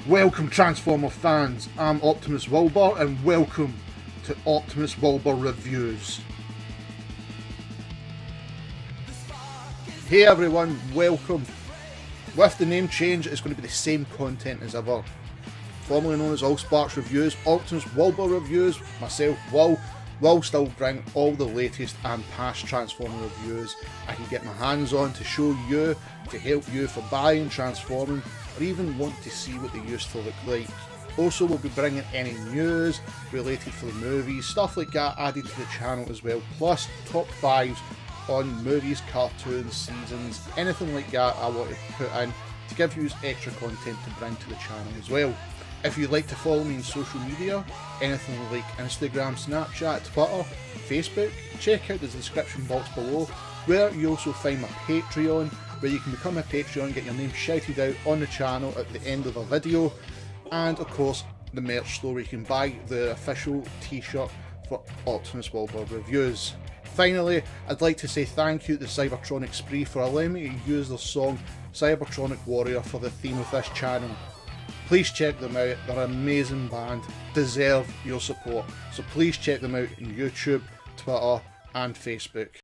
Welcome Transformer fans, I'm Optimus Wilbur and welcome to Optimus Wilbur Reviews. Hey everyone, welcome. With the name change, it's going to be the same content as ever. Formerly known as All Sparks Reviews, Optimus Wilbur Reviews, myself will still bring all the latest and past Transformer reviews I can get my hands on to show you, to help you for buying, transforming, or even want to see what they used to look like. Also, we'll be bringing any news related to the movies, stuff like that added to the channel as well, plus top 5s on movies, cartoons, seasons, anything like that I want to put in to give you extra content to bring to the channel as well. If you'd like to follow me on social media, anything like Instagram, Snapchat, Twitter, Facebook, check out the description box below, where you also find my Patreon, where you can become a Patreon, get your name shouted out on the channel at the end of a video, and of course the merch store where you can buy the official t-shirt for Optimus Wilbur Reviews. Finally, I'd like to say thank you to Cybertronic Spree for allowing me to use their song Cybertronic Warrior for the theme of this channel. Please check them out, they're an amazing band, deserve your support, so please check them out on YouTube, Twitter and Facebook.